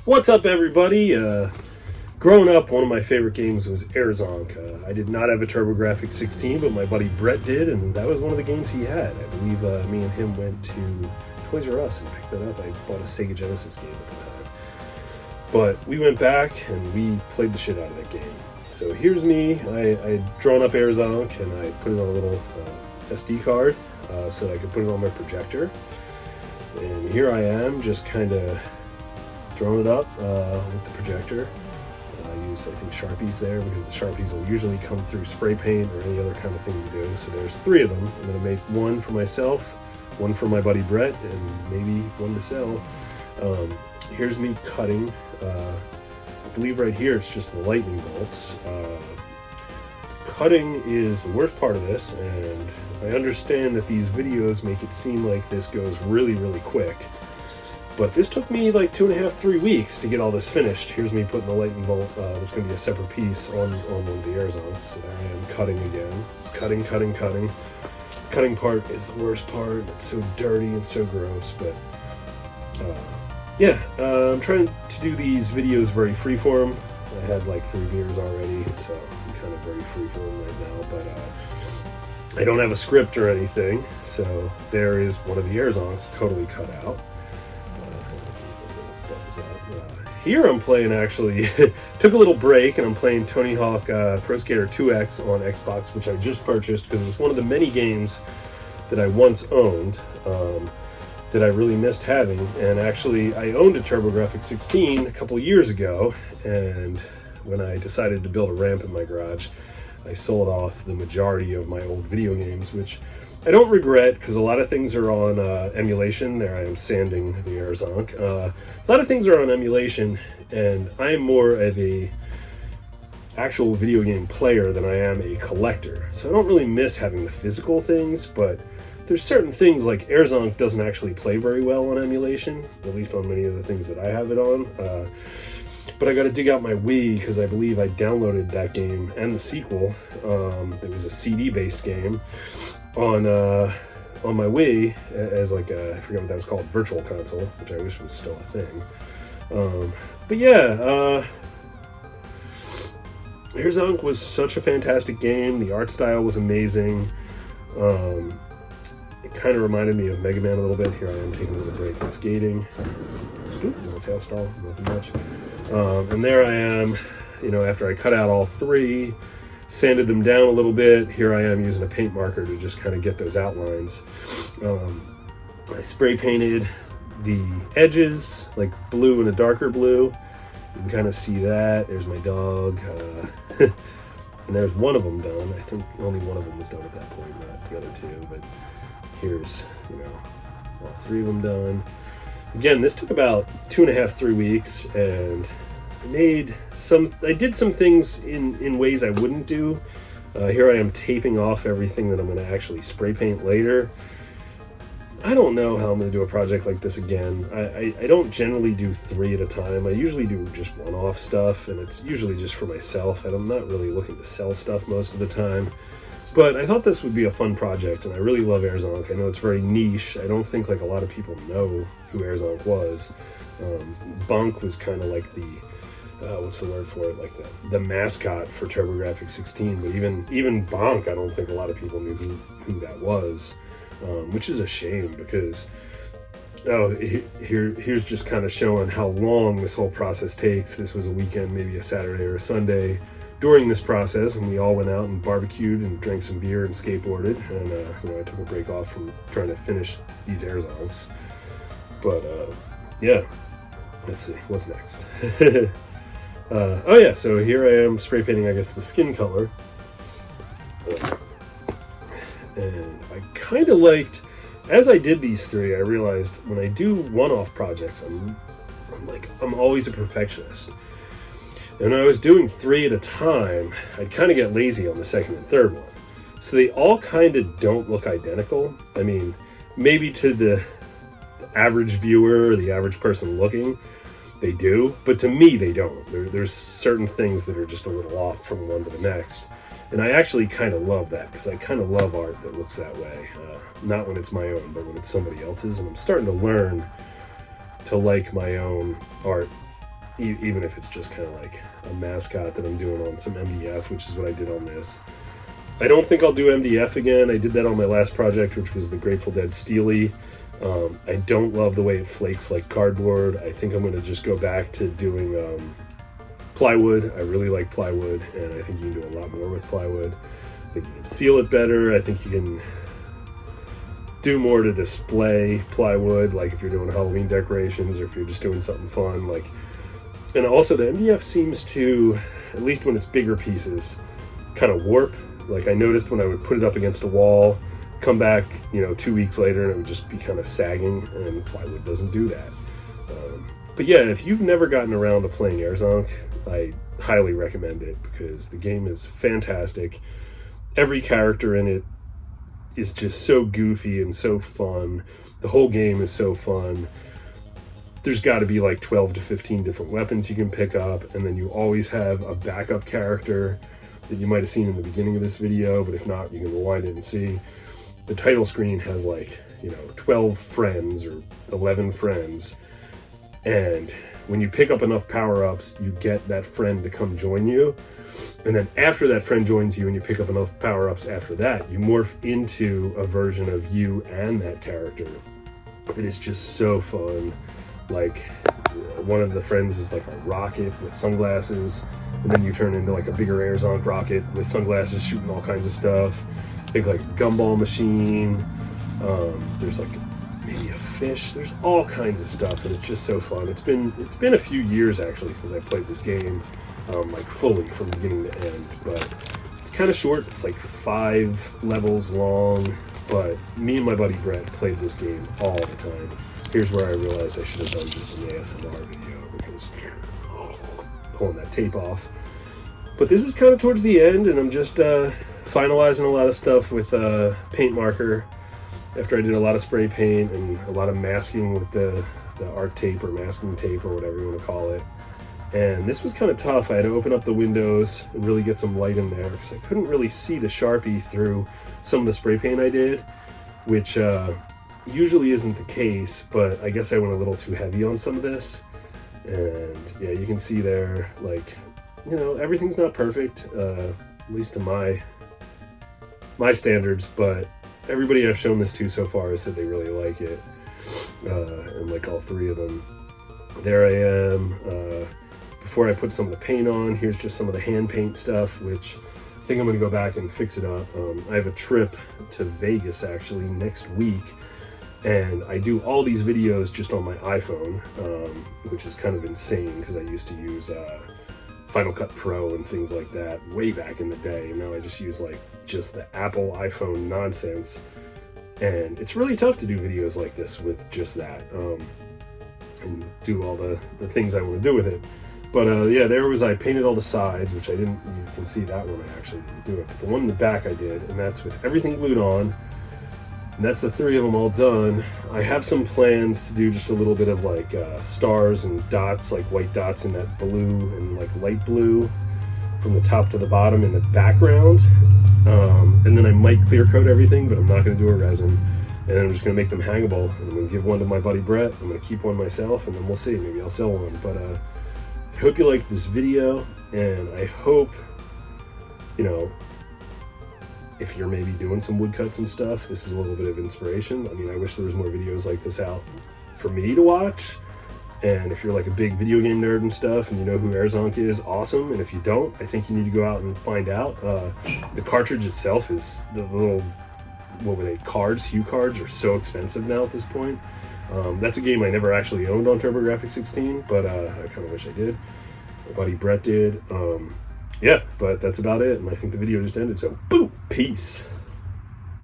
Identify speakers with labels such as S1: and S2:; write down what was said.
S1: What's up, everybody? Growing up, one of my favorite games was Air Zonk. I did not have a Turbografx 16, but my buddy Brett did, and that was one of the games he had. I believe me and him went to Toys R Us and picked that up. I bought a Sega Genesis game at the time. But we went back and we played the shit out of that game. So here's me. I had drawn up Air Zonk and I put it on a little SD card so that I could put it on my projector. And here I am, just kind of throwing it up with the projector. I used, I think, Sharpies there because the Sharpies will usually come through spray paint or any other kind of thing you do. So there's 3 of them. I'm going to make one for myself, one for my buddy Brett, and maybe one to sell. Here's me cutting. I believe right here it's just the lightning bolts. Cutting is the worst part of this, and I understand that these videos make it seem like this goes really, really quick. But this took me like 2.5, 3 weeks to get all this finished. Here's me putting the lightning bolt. There's going to be a separate piece on one of the Air Zonks. So there I am cutting again. Cutting. Cutting part is the worst part. It's so dirty and so gross. But I'm trying to do these videos very freeform. I had like 3 beers already, so I'm kind of very freeform right now. But I don't have a script or anything. So there is one of the Air Zonks totally cut out. Here I'm playing, actually, took a little break and I'm playing Tony Hawk Pro Skater 2X on Xbox, which I just purchased because it was one of the many games that I once owned that I really missed having. And actually, I owned a Turbografx 16 a couple years ago, and when I decided to build a ramp in my garage, I sold off the majority of my old video games, which I don't regret because a lot of things are on emulation. There I am sanding the Air Zonk. A lot of things are on emulation, and I am more of a actual video game player than I am a collector. So I don't really miss having the physical things, but there's certain things like Air Zonk doesn't actually play very well on emulation, at least on many of the things that I have it on. But I got to dig out my Wii because I believe I downloaded that game and the sequel. It was a CD-based game on my Wii as like a, I forget what that was called, virtual console, which I wish was still a thing. But yeah, Air Zonk was such a fantastic game. The art style was amazing. It kind of reminded me of Mega Man a little bit. Here I am taking a little break and skating. Little tail stall, nothing much. And there I am, after I cut out all 3, sanded them down a little bit. Here I am using a paint marker to just kind of get those outlines. I spray painted the edges, like blue and a darker blue. You can kind of see that. There's my dog. And there's one of them done. I think only one of them was done at that point, not the other 2. But here's, all 3 of them done. Again, this took about 2.5, 3 weeks, and I did some things in ways I wouldn't do. Here I am taping off everything that I'm going to actually spray paint later. I don't know how I'm going to do a project like this again. I don't generally do 3 at a time. I usually do just one-off stuff, and it's usually just for myself. And I'm not really looking to sell stuff most of the time. But I thought this would be a fun project, and I really love Air Zonk. I know it's very niche. I don't think like a lot of people know who Air Zonk was. Bonk was kind of like the what's the word for it? Like the mascot for Turbografx 16. But even Bonk, I don't think a lot of people knew who that was, which is a shame because here's just kind of showing how long this whole process takes. This was a weekend, maybe a Saturday or a Sunday during this process, and we all went out and barbecued and drank some beer and skateboarded. And I took a break off from trying to finish these Air Zonks. But yeah, let's see what's next. So here I am spray painting, I guess, the skin color. And I kind of liked, as I did these 3, I realized when I do one-off projects, I'm always a perfectionist. And when I was doing 3 at a time, I'd kind of get lazy on the 2nd and 3rd one. So they all kind of don't look identical. I mean, maybe to the average viewer or the average person looking, they do, but to me they don't. There's certain things that are just a little off from one to the next. And I actually kind of love that because I kind of love art that looks that way. Not when it's my own, but when it's somebody else's. And I'm starting to learn to like my own art even if it's just kind of like a mascot that I'm doing on some MDF, which is what I did on this. I don't think I'll do MDF again. I did that on my last project, which was the Grateful Dead Steely. I don't love the way it flakes like cardboard. I think I'm going to just go back to doing plywood. I really like plywood, and I think you can do a lot more with plywood. I think you can seal it better. I think you can do more to display plywood, like if you're doing Halloween decorations or if you're just doing something fun. Like, and also the MDF seems to, at least when it's bigger pieces, kind of warp. Like I noticed when I would put it up against a wall, come back, 2 weeks later, and it would just be kind of sagging, and plywood doesn't do that. But yeah, if you've never gotten around to playing Air Zonk, I highly recommend it because the game is fantastic. Every character in it is just so goofy and so fun. The whole game is so fun. There's got to be like 12 to 15 different weapons you can pick up, and then you always have a backup character that you might have seen in the beginning of this video, but if not, you can rewind it and see. The title screen has like, 12 friends or 11 friends, and when you pick up enough power-ups, you get that friend to come join you. And then after that friend joins you and you pick up enough power-ups after that, you morph into a version of you and that character. It is just so fun. Like, one of the friends is like a rocket with sunglasses, and then you turn into like a bigger Air Zonk rocket with sunglasses shooting all kinds of stuff. Think like a gumball machine. There's like maybe a fish. There's all kinds of stuff, and it's just so fun. It's been a few years actually since I played this game, like fully from beginning to end. But it's kind of short. It's like 5 levels long. But me and my buddy Brett played this game all the time. Here's where I realized I should have done just an ASMR video because pulling that tape off. But this is kind of towards the end, and I'm just finalizing a lot of stuff with paint marker after I did a lot of spray paint and a lot of masking with the art tape or masking tape or whatever you want to call it. And this was kind of tough. I had to open up the windows and really get some light in there because I couldn't really see the Sharpie through some of the spray paint I did, which usually isn't the case, but I guess I went a little too heavy on some of this. And yeah, you can see there, like, everything's not perfect, at least to my standards, but everybody I've shown this to so far has said they really like it, and like all 3 of them. There I am. Before I put some of the paint on, here's just some of the hand paint stuff, which I think I'm going to go back and fix it up. I have a trip to Vegas actually next week, and I do all these videos just on my iPhone, which is kind of insane because I used to use Final Cut Pro and things like that way back in the day, and now I just use like just the Apple iPhone nonsense, and it's really tough to do videos like this with just that, and do all the things I want to do with it. But yeah, I painted all the sides, which I didn't, you can see that one I actually didn't do it, but the one in the back I did, and that's with everything glued on, and that's the 3 of them all done. I have some plans to do just a little bit of like stars and dots, like white dots in that blue and like light blue from the top to the bottom in the background, and then I might clear coat everything, but I'm not going to do a resin, and I'm just going to make them hangable, and I'm going to give one to my buddy Brett, I'm going to keep one myself, and then we'll see, maybe I'll sell one. But I hope you liked this video, and I hope, if you're maybe doing some woodcuts and stuff, this is a little bit of inspiration. I mean, I wish there was more videos like this out for me to watch, and if you're like a big video game nerd and stuff, and you know who Air Zonk is, awesome, and if you don't, I think you need to go out and find out. The cartridge itself is the little, what were they, cards? Hue cards are so expensive now at this point. That's a game I never actually owned on Turbografx 16, but I kind of wish I did. My buddy Brett did. Yeah, but that's about it, and I think the video just ended, so boom, peace.